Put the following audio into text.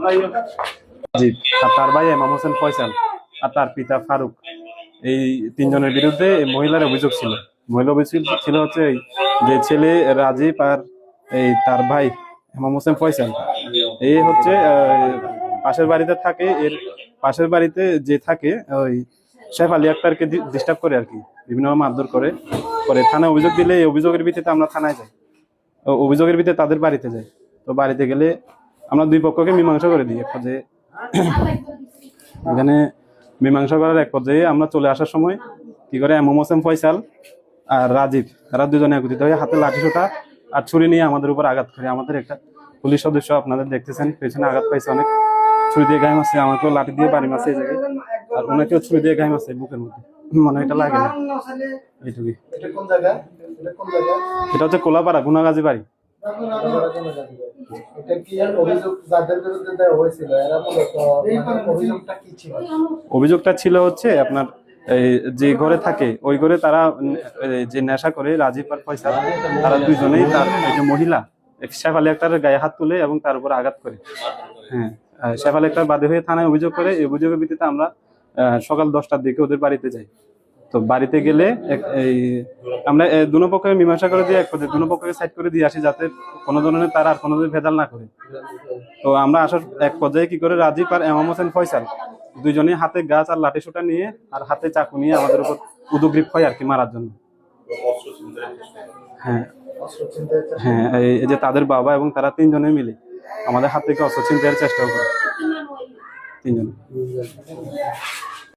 রাজীব আর তার ভাই এমাম হোসেন ফয়সাল আর তার পিতা ফারুক, এই তিনজনের বিরুদ্ধে মহিলার অভিযোগ ছিল। মহিলা অভিযোগ ছিল হচ্ছে যে ছেলে রাজীব আর এই তার ভাই এমাম হোসেন ফয়সাল এই হচ্ছে পাশের বাড়িতে থাকে, এর পাশের বাড়িতে যে থাকে ওই শেফ আলী আক্তারকে ডিস্টার্ব করে আর কি, বিভিন্নভাবে মারধর করে। পরে থানায় অভিযোগ দিলে এই অভিযোগের ভিত্তিতে আমরা থানায় যাই, অভিযোগের ভিত্তিতে তাদের বাড়িতে যাই। তো বাড়িতে গেলে আমরা দুই পক্ষকে মীমাংসা করে দিই। এক পর্যায়ে এখানে মীমাংসা করার এক পর্যায়ে আমরা চলে আসার সময় কি করে এমাম হোসেন ফয়সাল আর রাজীব এরা দুজনে একত্রিত হয়ে হাতে লাঠি সোটা আর ছুরি নিয়ে আমাদের উপর আঘাত করে। আমাদের একটা পুলিশ সদস্য আপনাদের দেখতেছেন পেছনে আঘাত পাইছে, অনেক ছুরি দিয়ে গায়ে মারছে, আমাকেও লাঠি দিয়ে বাড়ি মারছে এই জায়গায়, আর ওনাকেও ছুরি দিয়ে গায়ে মারছে বুকের মধ্যে, মনে হয় এটা লাগে না। এইটুকুই। এটা হচ্ছে কোলাপাড়া গুনাগাজী বাড়ি। অভিযোগটা ছিল হচ্ছে আপনার যে ঘরে থাকে ওই ঘরে তারা যে নেশা করে রাজীব আর ফয়সাল, তারা দুইজনেই তার যে মহিলা শেফ আলী আক্তারের গায়ে হাত তুলে এবং তার উপর আঘাত করে। হ্যাঁ, শেফ আলী আক্তার বাদী হয়ে থানায় অভিযোগ করে। এই অভিযোগের ভিত্তিতে আমরা সকাল 10টার দিকে ওদের বাড়িতে যাই। তো বাড়িতে গেলে আমরা দুনো পক্ষকে মীমাংসা করে দিয়ে এক পর্যায়ে দুনো পক্ষকে সাইড করে দিয়ে আসি, যাতে কোনো ধরনের তারা আর কোনো ভেদাল না করে। তো আমরা আসার এক পর্যায়ে কি করে রাজীব আর এমাম হোসেন ফয়সাল দুইজনে হাতে গাছ আর লাঠি সোটা নিয়ে আর হাতে চাকু নিয়ে আমাদের উপর উদগ্রীব হয় আর কি, মারার জন্য। হ্যাঁ হ্যাঁ, এই যে তাদের বাবা এবং তারা তিনজনে মিলে আমাদের হাত থেকে অস্ত্র ছিনতাইয়ের চেষ্টা করে, তিনজনে।